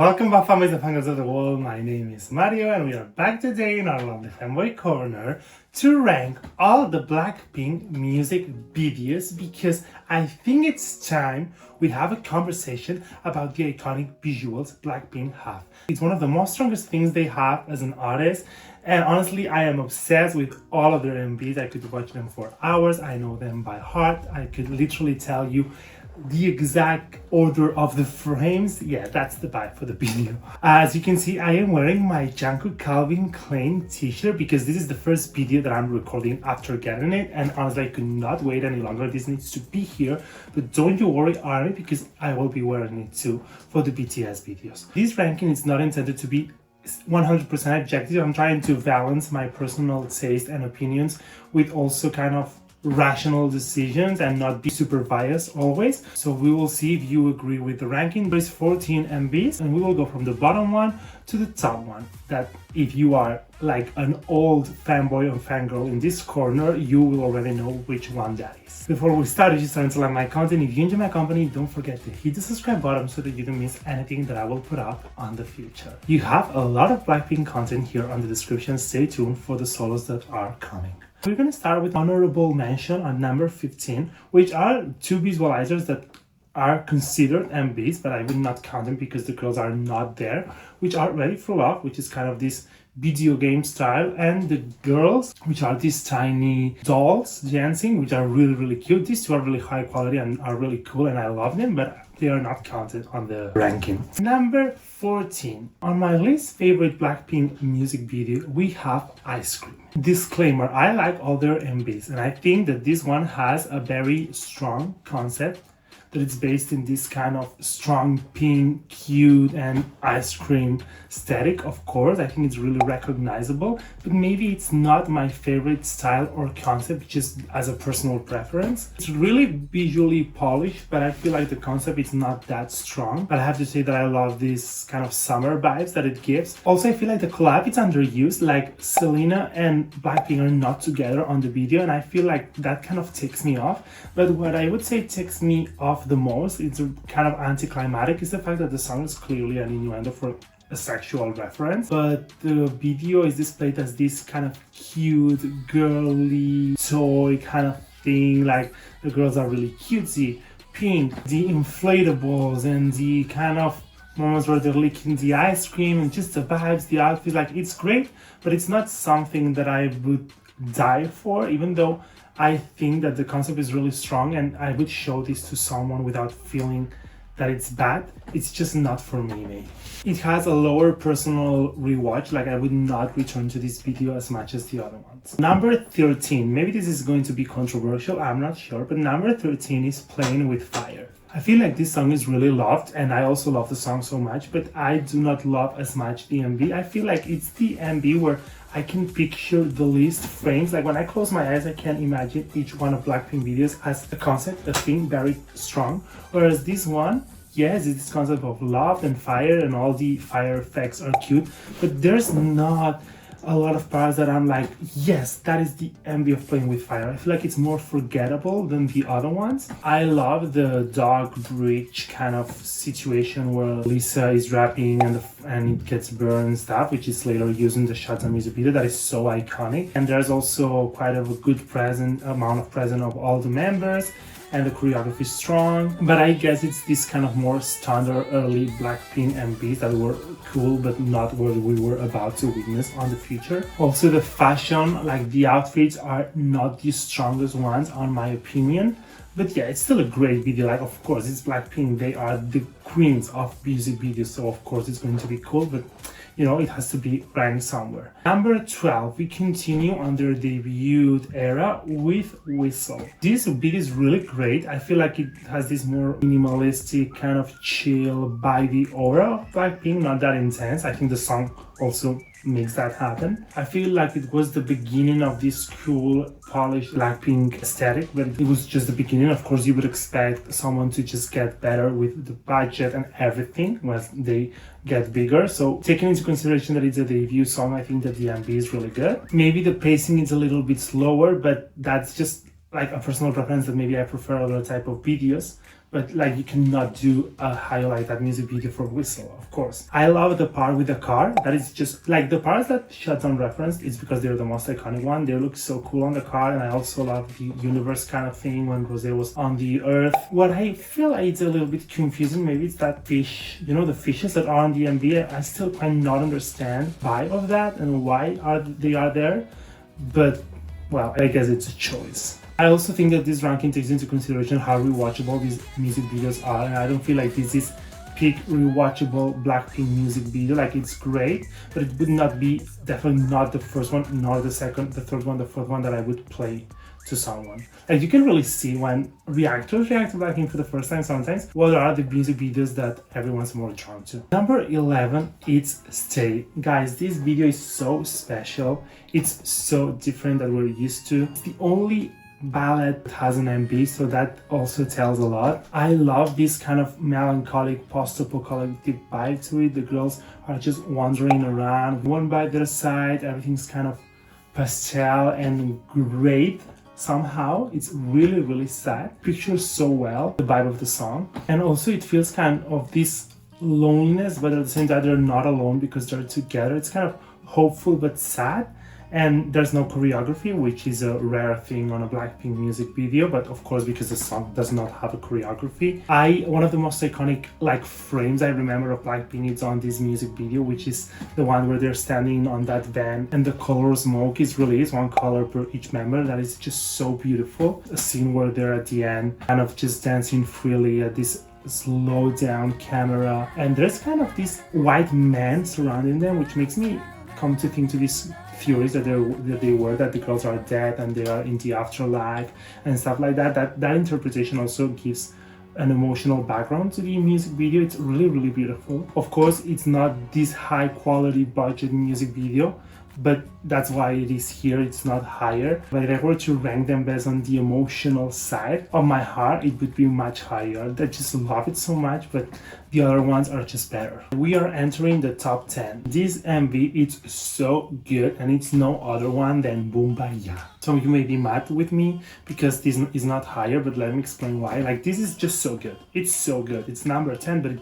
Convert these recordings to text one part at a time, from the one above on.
Welcome back, families and fangirls of the world. My name is Mario and we are back today in our lovely fanboy corner to rank all the Blackpink music videos because I think it's time we have a conversation about the iconic visuals Blackpink have. It's one of the most strongest things they have as an artist, and honestly I am obsessed with all of their MVs. I could watch them for hours. I know them by heart. I could literally tell you the exact order of the frames. Yeah, that's the vibe for the video. As you can see, I am wearing my Jungkook Calvin Klein t-shirt because this is the first video that I'm recording after getting it, and honestly I could not wait any longer. This needs to be here, but don't you worry, Army, because I will be wearing it too for the BTS videos. This ranking is not intended to be 100% objective. I'm trying to balance my personal taste and opinions with also kind of rational decisions and not be super biased always. So we will see if you agree with the ranking. There's 14 MVs and we will go from the bottom one to the top one. That if you are like an old fanboy or fangirl in this corner, you will already know which one that is. Before we start, if you're starting to like my content, if you enjoy my company, don't forget to hit the subscribe button so that you don't miss anything that I will put up on the future. You have a lot of Blackpink content here on the description. Stay tuned for the solos that are coming. We're going to start with honorable mention on number 15, which are two visualizers that are considered MVs, but I will not count them because the girls are not there, which are Ready for Love, which is kind of this video game style, and the girls, which are these tiny dolls dancing, which are really cute. These two are really high quality and are really cool, and I love them, but they are not counted on the ranking. Number 14. On my least favorite Blackpink music video, we have Ice Cream. Disclaimer, I like all their MVs, and I think that this one has a very strong concept, that it's based in this kind of strong pink, cute, and ice cream aesthetic. Of course, I think it's really recognizable, but maybe it's not my favorite style or concept, just as a personal preference. It's really visually polished, but I feel like the concept is not that strong. But I have to say that I love this kind of summer vibes that it gives. Also, I feel like the collab is underused, like Selena and Blackpink are not together on the video, and I feel like that kind of takes me off. But what I would say takes me off the most, it's kind of anticlimactic, is the fact that the song is clearly an innuendo for a sexual reference, but the video is displayed as this kind of cute, girly toy kind of thing. Like the girls are really cutesy, pink, the inflatables and the kind of moments where they're licking the ice cream and just the vibes, the outfit, like it's great, but it's not something that I would die for, even though I think that the concept is really strong and I would show this to someone without feeling that it's bad. It's just not for me, maybe. It has a lower personal rewatch, like I would not return to this video as much as the other ones. Number 13, maybe this is going to be controversial, I'm not sure, but number 13 is Playing with Fire. I feel like this song is really loved, and I also love the song so much, but I do not love as much the MV. I feel like it's the MV where I can picture the least frames. Like when I close my eyes, I can imagine each one of Blackpink videos as a concept, a thing very strong. Whereas this one, yes, it's this concept of love and fire, and all the fire effects are cute, but there's not a lot of parts that I'm like, yes, that is the MV of Playing with Fire. I feel like it's more forgettable than the other ones. I love the dog bridge kind of situation where Lisa is rapping and it gets burned and stuff, which is later used in the Shutdown music video. That is so iconic. And there's also quite a good amount of presence of all the members, and the choreography is strong. But I guess it's this kind of more standard early Blackpink MVs that were cool, but not what we were about to witness on the future. Also the fashion, like the outfits are not the strongest ones on my opinion. But yeah, it's still a great video. Like, of course, it's Blackpink. They are the queens of music videos, so of course it's going to be cool, but you know, it has to be ranked somewhere. Number 12, we continue on their debut era with Whistle. This video is really great. I feel like it has this more minimalistic, kind of chill, vibey aura of Blackpink, not that intense. I think the song also makes that happen. I feel like it was the beginning of this cool, polished Blackpink aesthetic, but it was just the beginning. Of course, you would expect someone to just get better with the budget and everything as they get bigger. So taking into consideration that it's a debut song, I think that the MV is really good. Maybe the pacing is a little bit slower, but that's just like a personal preference, that maybe I prefer other type of videos. but like you cannot do a highlight that music video for Whistle, of course. I love the part with the car. That is just like the parts that Shutdown referenced. It's because they're the most iconic one. They look so cool on the car, and I also love the universe kind of thing when Rosé was on the earth. What I feel like it's a little bit confusing, maybe it's that fish, you know, the fishes that are on the MV. I still cannot understand why of that and why they are there, but well, I guess it's a choice. I also think that this ranking takes into consideration how rewatchable these music videos are, and I don't feel like this is peak rewatchable Blackpink music video. Like, it's great, but it would not be, definitely not the first one, nor the second, the third one, the fourth one that I would play to someone. Like, you can really see when reactors react to Blackpink for the first time sometimes, what are the music videos that everyone's more drawn to. Number 11, it's Stay. Guys, this video is so special. It's so different than we're used to. It's the only ballad that has an MV, so that also tells a lot. I love this kind of melancholic post-apocalyptic vibe to it. The girls are just wandering around, one by their side, everything's kind of pastel and great. Somehow it's really, really sad. Pictures so well the vibe of the song, and also it feels kind of this loneliness, but at the same time they're not alone because they're together. It's kind of hopeful but sad. And there's no choreography, which is a rare thing on a Blackpink music video, but of course because the song does not have a choreography. One of the most iconic like frames I remember of Blackpink is on this music video, which is the one where they're standing on that van and the color smoke is released, one color per each member. That is just so beautiful. A scene where they're at the end kind of just dancing freely at this slow down camera, and there's kind of this white man surrounding them, which makes me come to think to these theories that the girls are dead and they are in the afterlife and stuff like that. That interpretation also gives an emotional background to the music video. It's really, really beautiful. Of course, it's not this high quality budget music video, but that's why it is here. It's not higher. But if I were to rank them based on the emotional side of my heart, it would be much higher. I just love it so much, but the other ones are just better. We are entering the top 10. This MV is so good, and it's no other one than Boombayah. So you may be mad with me because this is not higher, but let me explain why. Like, this is just so good. It's so good. It's number 10, but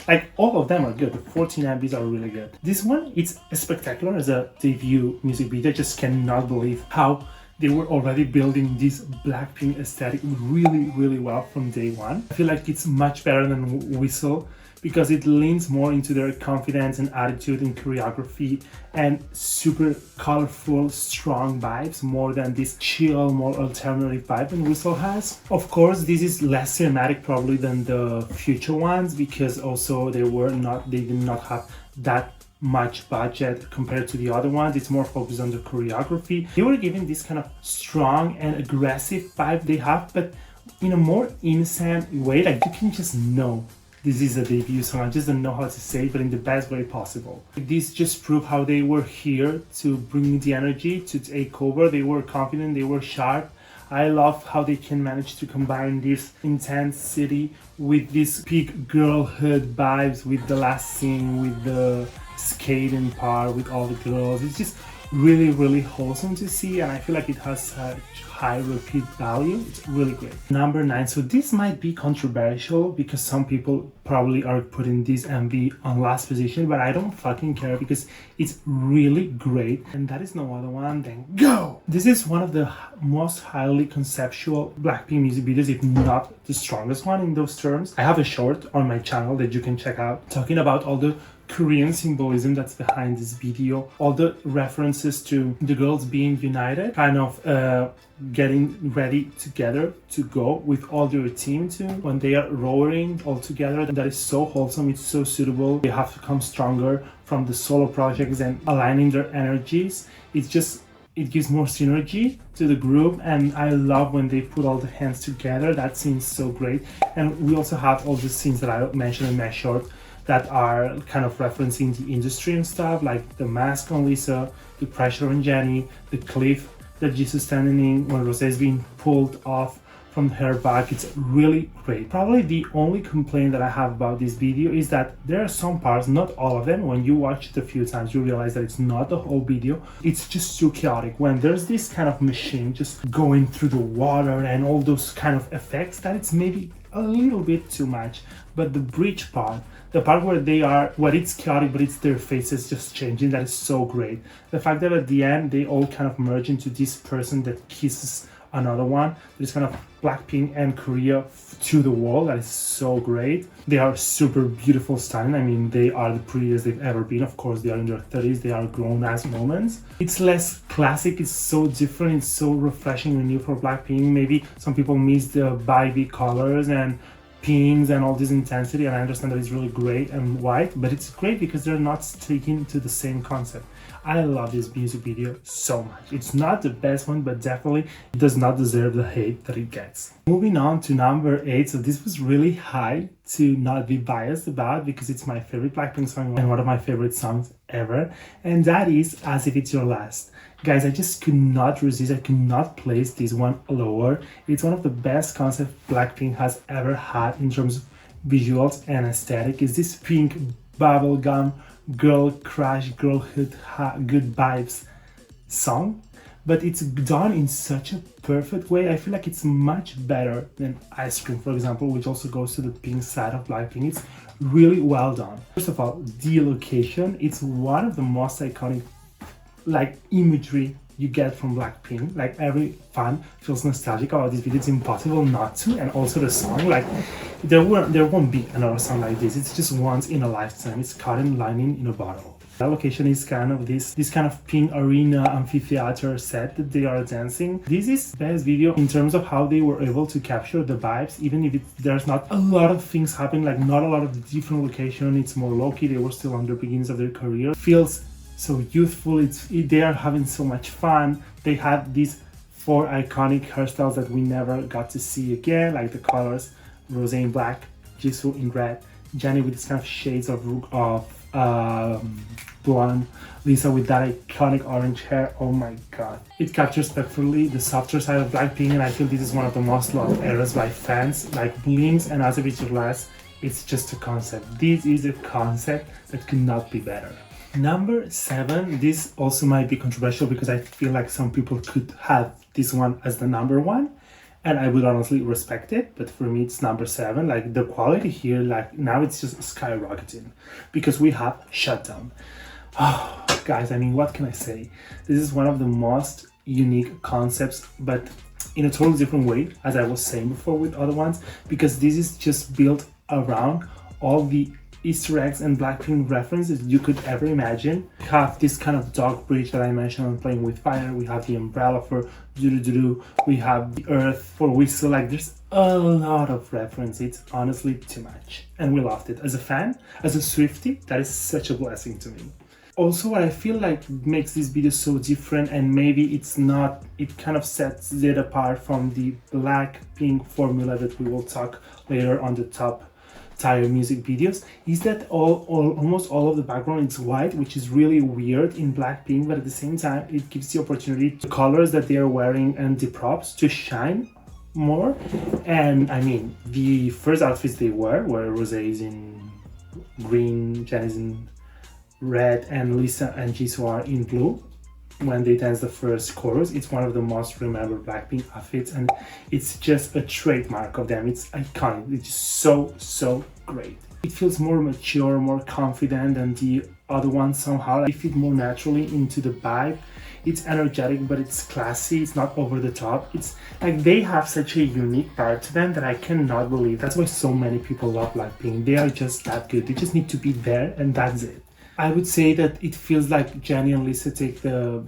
like all of them are good. The 14 MVs are really good. This one, it's spectacular as a debut music video. I just cannot believe how they were already building this Blackpink aesthetic really, really well from day one. I feel like it's much better than Whistle because it leans more into their confidence and attitude and choreography and super colorful, strong vibes more than this chill, more alternative vibe and Whistle has. Of course, this is less cinematic probably than the future ones because also they did not have that much budget compared to the other ones. It's more focused on the choreography. They were giving this kind of strong and aggressive vibe they have, but in a more innocent way. Like, you can just know this is a debut song. I just don't know how to say it, but in the best way possible. This just proved how they were here to bring the energy, to take over. They were confident, they were sharp. I love how they can manage to combine this intensity with this peak girlhood vibes, with the last scene, with the skating part, with all the girls. It's just really, really wholesome to see, and I feel like it has such high repeat value. It's really great. Number 9. So this might be controversial because some people probably are putting this MV on last position, but I don't fucking care because it's really great, and that is no other one than Go! This is one of the most highly conceptual Blackpink music videos, if not the strongest one in those terms. I have a short on my channel that you can check out talking about all the Korean symbolism that's behind this video, all the references to the girls being united, kind of getting ready together to go with all their team too, when they are rowing all together. That is so wholesome. It's so suitable. They have to come stronger from the solo projects and aligning their energies. It gives more synergy to the group, and I love when they put all the hands together. That scene's so great. And we also have all the scenes that I mentioned in my short that are kind of referencing the industry and stuff, like the mask on Lisa, the pressure on Jennie, the cliff that Jisoo standing in when Rosé is being pulled off from her back. It's really great. Probably the only complaint that I have about this video is that there are some parts, not all of them, when you watch it a few times you realize that it's not the whole video. It's just too chaotic. When there's this kind of machine just going through the water and all those kind of effects, that it's maybe a little bit too much. But the bridge part, the part where they are, where it's chaotic, but it's their faces just changing, that is so great. The fact that at the end they all kind of merge into this person that kisses another one. There's kind of Blackpink and Korea to the wall. That is so great. They are super beautiful, stunning. I mean, they are the prettiest they've ever been. Of course, they are in their 30s. They are grown-ass moments. It's less classic. It's so different. It's so refreshing and new for Blackpink. Maybe some people miss the baby colors and pinks and all this intensity, and I understand that it's really gray and white, but it's great because they're not sticking to the same concept. I love this music video so much. It's not the best one, but definitely it does not deserve the hate that it gets. Moving on to number 8, so this was really high to not be biased about because it's my favorite Blackpink song and one of my favorite songs ever, and that is As If It's Your Last. Guys, I just could not resist. I could not place this one lower. It's one of the best concepts Blackpink has ever had in terms of visuals and aesthetic. It's this pink bubblegum girl crush, girlhood, good vibes song, but it's done in such a perfect way. I feel like it's much better than Ice Cream, for example, which also goes to the pink side of Blackpink. It's really well done. First of all, the location, it's one of the most iconic imagery you get from Blackpink. Like every fan feels nostalgic about this video. It's impossible not to. And also the song, like there won't be another song like this. It's just once in a lifetime. It's cotton lining in a bottle. That location is kind of this kind of pink arena amphitheater set that they are dancing. This is the best video in terms of how they were able to capture the vibes, even if there's not a lot of things happening, like not a lot of different location. It's more low-key. They were still on the beginnings of their career. Feels so youthful. They are having so much fun. They had these 4 iconic hairstyles that we never got to see again, like the colors: Rosé in black, Jisoo in red, Jennie with this kind of shades of blonde, Lisa with that iconic orange hair. Oh my god, it captures perfectly the softer side of Blackpink, and I feel this is one of the most loved eras by fans. Like Blinks and As If It's Your Last, it's just a concept. This is a concept that could not be better. Number 7, this also might be controversial because I feel like some people could have this one as the number 1, and I would honestly respect it, but for me it's number 7. Like the quality here, like now it's just skyrocketing because we have Shutdown. Oh guys, I mean, what can I say? This is one of the most unique concepts, but in a totally different way, as I was saying before with other ones, because this is just built around all the Easter eggs and Blackpink references you could ever imagine. We have this kind of dog bridge that I mentioned on Playing with Fire. We have the umbrella for Doo-Doo-Doo. We have the earth for Whistle. Like there's a lot of reference. It's honestly too much. And we loved it. As a fan, as a Swiftie, that is such a blessing to me. Also, what I feel like makes this video so different, and maybe it's not, it kind of sets it apart from the Blackpink formula that we will talk later on the top tier music videos, is that almost all of the background is white, which is really weird in Blackpink, but at the same time it gives the opportunity to colors that they are wearing and the props to shine more. And I mean, the first outfits they wear, where Rosé is in green, Jennie is in red, and Lisa and Jisoo are in blue when they dance the first chorus, it's one of the most remembered Blackpink outfits, and it's just a trademark of them. It's iconic. It's so great. It feels more mature, more confident than the other ones somehow. They fit more naturally into the vibe. It's energetic, but it's classy. It's not over the top. It's like they have such a unique part to them that I cannot believe. That's why so many people love Blackpink. They are just that good. They just need to be there, and that's it. I would say that it feels like Jennie and Lisa take the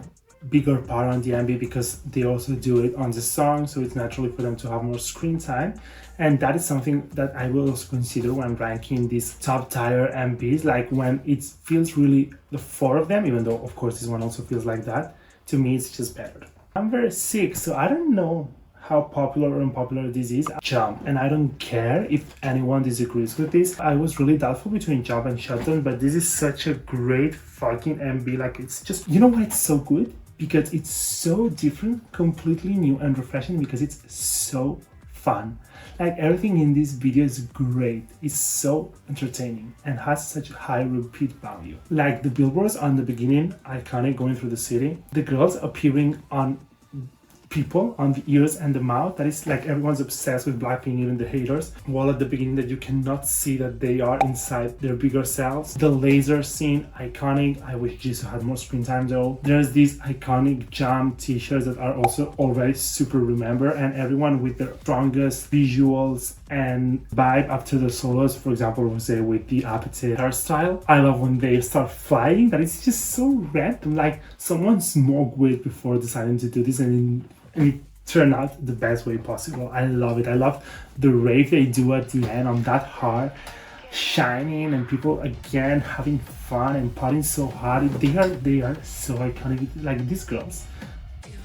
bigger part on the MV because they also do it on the song, so it's naturally for them to have more screen time. And that is something that I will also consider when ranking these top tier MVs, like when it feels really the 4 of them, even though of course this one also feels like that. To me, it's just better. Number 6, so I don't know how popular or unpopular this is, Jump, and I don't care if anyone disagrees with this. I was really doubtful between Jump and Shutdown, but this is such a great fucking MV. Like, it's just, you know why it's so good? Because it's so different, completely new and refreshing, because it's so fun. Like, everything in this video is great. It's so entertaining and has such high repeat value. Like the billboards on the beginning, iconic, going through the city, the girls appearing on people on the ears and the mouth. That is like everyone's obsessed with Blackpink, even the haters. While at the beginning that you cannot see that they are inside their bigger selves. The laser scene, iconic. I wish Jisoo had more screen time though. There's these iconic jump t-shirts that are also already super remember, and everyone with their strongest visuals and vibe after the solos. For example, Rosé with the appetite hairstyle. I love when they start flying. That is just so random. Like someone smoked weed before deciding to do this, and it turned out the best way possible. I love it. I love the rave they do at the end on that heart shining, and people again having fun and partying so hard. They are so iconic. Like these girls,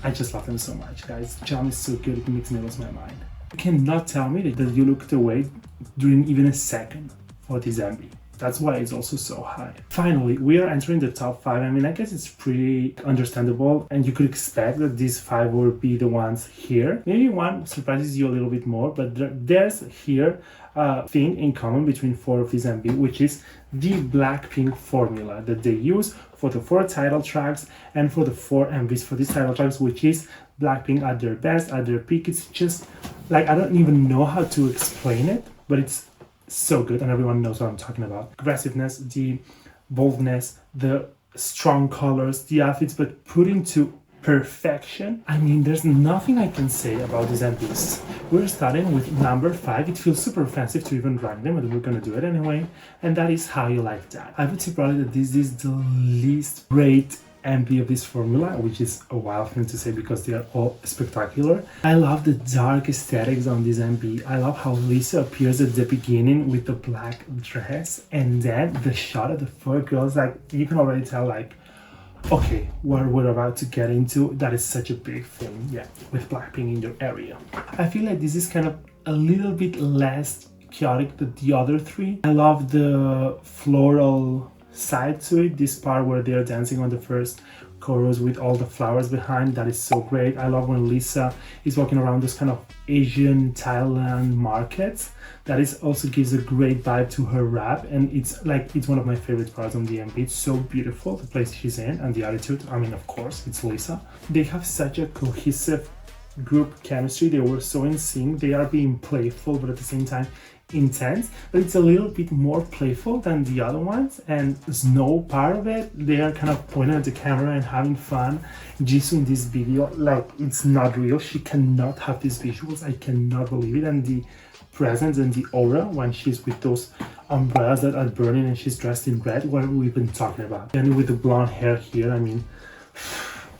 I just love them so much, guys. Jam is so good, it makes me lose my mind. You cannot tell me that you looked away during even a second for this MV. That's why it's also so high. Finally, we are entering the top 5. I mean, I guess it's pretty understandable, and you could expect that these 5 will be the ones here. Maybe one surprises you a little bit more, but there's here a thing in common between 4 of these MV, which is the Blackpink formula that they use for the 4 title tracks and for the 4 MVs for these title tracks, which is Blackpink at their best, at their peak. It's just like, I don't even know how to explain it, but it's so good and everyone knows what I'm talking about. Aggressiveness, the boldness, the strong colors, the outfits, but put into perfection. I mean, there's nothing I can say about these MVs. We're starting with number 5. It feels super offensive to even rank them, but we're gonna do it anyway. And that is How You Like That. I would say probably that this is the least great MV of this formula, which is a wild thing to say because they are all spectacular. I love the dark aesthetics on this MV. I love how Lisa appears at the beginning with the black dress, and then the shot of the 4 girls, like you can already tell, like, okay, what we're about to get into. That is such a big thing, yeah, with Blackpink in your area. I feel like this is kind of a little bit less chaotic than the other 3. I love the floral side to it, this part where they're dancing on the first chorus with all the flowers behind. That is so great. I love when Lisa is walking around this kind of Asian Thailand markets. That is also gives a great vibe to her rap, and it's like, it's one of my favorite parts on the MV. It's so beautiful, the place she's in and the attitude. I mean, of course, it's Lisa. They have such a cohesive group chemistry. They were so in sync. They are being playful but at the same time intense, but it's a little bit more playful than the other ones. And there's no part of it, they are kind of pointing at the camera and having fun. Jisoo in this video, like, it's not real. She cannot have these visuals. I cannot believe it. And the presence and the aura when she's with those umbrellas that are burning and she's dressed in red, what we've been talking about. And with the blonde hair here, I mean.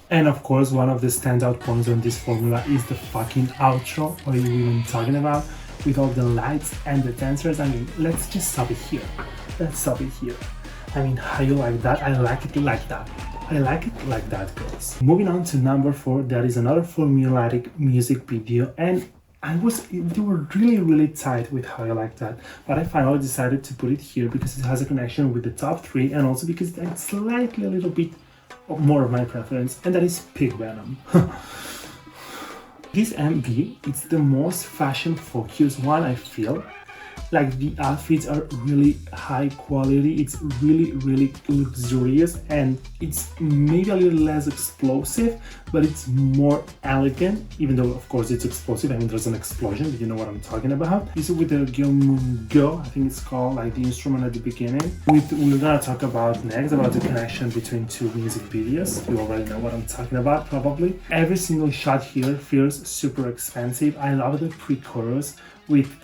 And of course, one of the standout points on this formula is the fucking outro. What are you even talking about? With all the lights and the dancers. I mean, let's just stop it here. Let's stop it here. I mean, How You Like That? I like it like that. I like it like that, girls. Moving on to number 4, there is another formulaic music video, and they were really tight with How You Like That, but I finally decided to put it here because it has a connection with the top 3, and also because it's slightly a little bit more of my preference, and that is Pig Venom. This MV, it's the most fashion focused one, I feel. Like, the outfits are really high quality, it's really luxurious, and it's maybe a little less explosive, but it's more elegant, even though of course it's explosive. I mean, there's an explosion, but you know what I'm talking about. This is with the Go, I think it's called, like the instrument at the beginning. We're gonna talk about next about the connection between 2 music videos. You already know what I'm talking about, probably. Every single shot here feels super expensive. I love the pre-chorus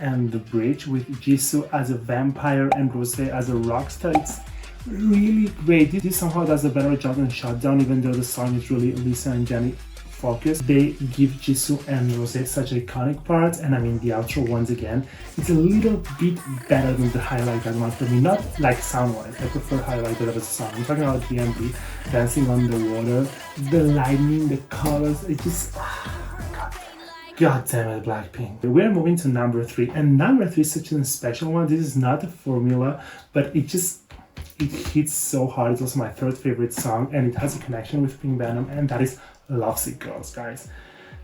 and the bridge with Jisoo as a vampire and Rosé as a rock star. It's really great. This somehow does a better job than Shutdown, even though the song is really Lisa and Jennie focused. They give Jisoo and Rosé such iconic parts, and I mean, the outro, once again, it's a little bit better than the How You Like That one for me. Not like sound-wise, I prefer How You Like That as a song. I'm talking about the MV, dancing on the water, the lighting, the colors, it just... God damn it, Blackpink. We're moving to number 3, and number 3 is such a special one. This is not a formula, but it hits so hard. It's also my 3rd favorite song, and it has a connection with Pink Venom, and that is Lovesick Girls, guys.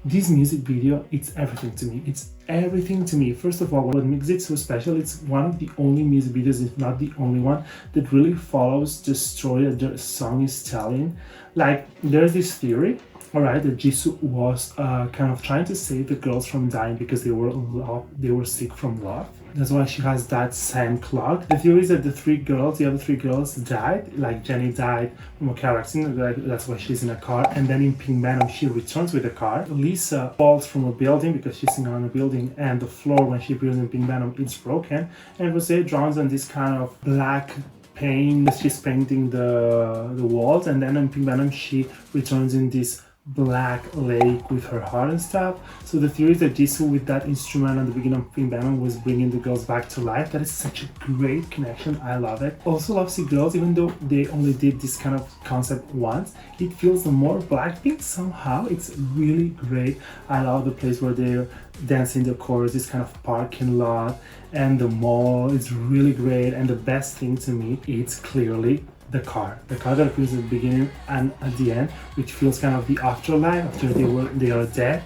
This music video, it's everything to me. It's everything to me. First of all, what makes it so special, it's one of the only music videos, if not the only one, that really follows the story that the song is telling. Like, there's this theory, alright, that Jisoo was kind of trying to save the girls from dying because they were sick from love. That's why she has that sand clock. The theory is that the other three girls died. Like Jennie died from a car accident, that's why she's in a car. And then in Pink Venom, she returns with a car. Lisa falls from a building because she's sitting on a building, and the floor when she appears in Pink Venom, it's broken. And Rosé drowns on this kind of black paint. She's painting the walls, and then in Pink Venom, she returns in this black lake with her heart and stuff. So the theory is that Jisoo, with that instrument at the beginning of Pink Venom, was bringing the girls back to life. That is such a great connection. I love it. Also love See Girls, even though they only did this kind of concept once, it feels more Blackpink somehow. It's really great. I love the place where they're dancing the chorus, this kind of parking lot, and the mall. It's really great. And the best thing to me, it's clearly the car that appears at the beginning and at the end, which feels kind of the afterlife after they are dead.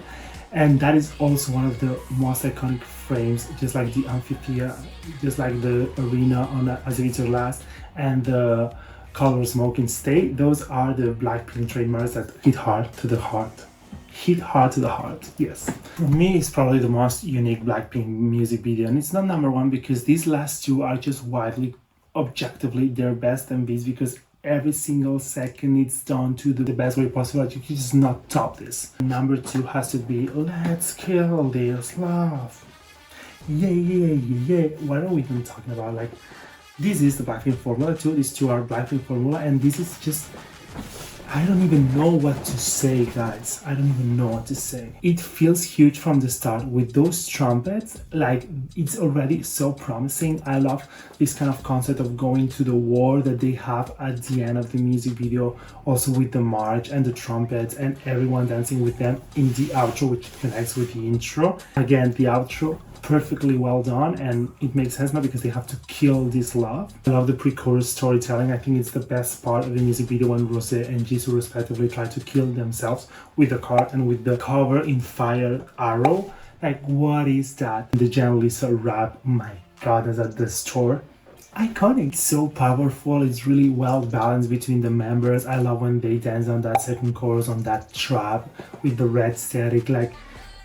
And that is also one of the most iconic frames, just like the amphitheater, just like the arena on Azeritor Last, and the color smoking state. Those are the Blackpink trademarks that hit hard to the heart. Yes. For me, it's probably the most unique Blackpink music video, and it's not number one because these last two are just widely, objectively, their best MVs, because every single second it's done to the best way possible. You can just not top this. Number two has to be Let's Kill This Love. Yeah. What are we even talking about? Like, this is the Blackpink formula too. These two are Blackpink formula, and this is just, I don't even know what to say, guys. I don't even know what to say. It feels huge from the start with those trumpets. Like, it's already so promising. I love this kind of concept of going to the war that they have at the end of the music video. Also with the march and the trumpets and everyone dancing with them in the outro, which connects with the intro. Again, the outro, perfectly well done, and it makes sense now because they have to kill this love. I love the pre-chorus storytelling. I think it's the best part of the music video when Rosé and Jisoo respectively try to kill themselves with the car and with the cover in fire arrow. Like, what is that? The Jennie Lisa rap, my god, is at the store. Iconic, so powerful. It's really well balanced between the members. I love when they dance on that second chorus on that trap with the red static. Like,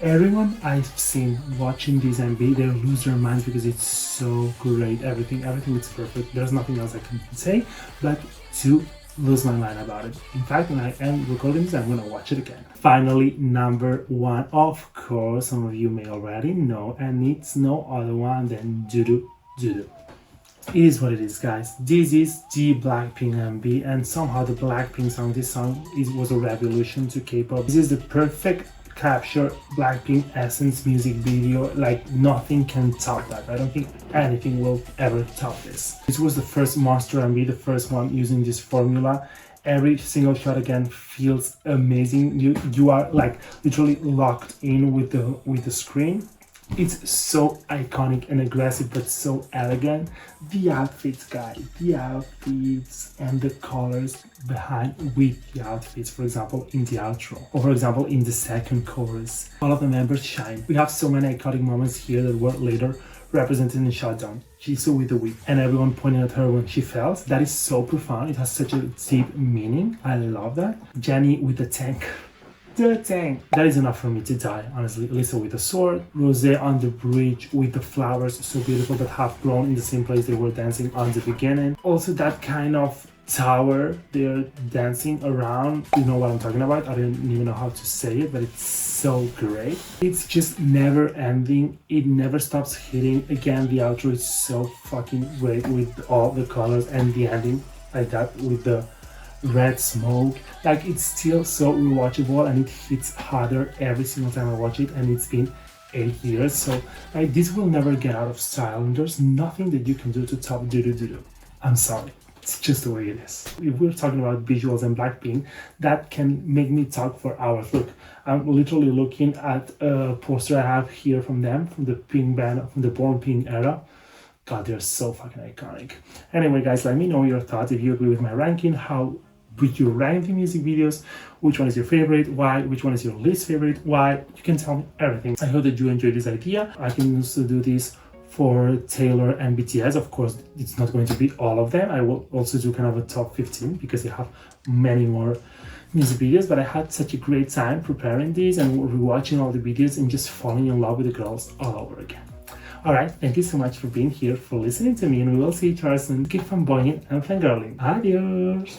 everyone I've seen watching this MV, they lose their minds because it's so great. Everything is perfect. There's nothing else I can say but to lose my mind about it. In fact, when I am recording this, I'm gonna watch it again. Finally, number one, of course, some of you may already know, and it's no other one than Doo Doo. It is what it is, guys. This is the Blackpink MV, and somehow the Blackpink song, this song was a revolution to K-pop. This is the perfect capture Blackpink essence music video. Like, nothing can top that. I don't think anything will ever top this. This was the first monster MV, the first one using this formula. Every single shot again feels amazing. You are like literally locked in with the screen. It's so iconic and aggressive, but so elegant. The outfits, guys, the outfits and the colors behind with the outfits, for example, in the outro, or for example, in the second chorus. All of the members shine. We have so many iconic moments here that were later represented in Shutdown. Jisoo with the whip and everyone pointing at her when she fell. That is so profound. It has such a deep meaning. I love that. Jennie with the tank. The tank. That is enough for me to die, honestly. Lisa with the sword. Rosé on the bridge with the flowers, so beautiful, but half grown in the same place they were dancing on the beginning. Also that kind of tower they're dancing around. You know what I'm talking about. I don't even know how to say it, but it's so great. It's just never ending. It never stops hitting. Again, the outro is so fucking great with all the colors, and the ending like that with the red smoke. Like, it's still so rewatchable, and it hits harder every single time I watch it, and it's been 8 years. So like, this will never get out of style, and there's nothing that you can do to top Doo Doo. I'm sorry. It's just the way it is. If we're talking about visuals and Blackpink, that can make me talk for hours. Look, I'm literally looking at a poster I have here from them, from the Pink band, from the Born Pink era. God, they're so fucking iconic. Anyway, guys, let me know your thoughts. If you agree with my ranking, how would you rank the music videos? Which one is your favorite? Why? Which one is your least favorite? Why? You can tell me everything. I hope that you enjoyed this idea. I can also do this for Taylor and BTS. Of course, it's not going to be all of them. I will also do kind of a top 15 because they have many more music videos, but I had such a great time preparing these and rewatching all the videos and just falling in love with the girls all over again. Alright, thank you so much for being here, for listening to me, and we will see each other soon. Keep fanboying and fangirling. Adios!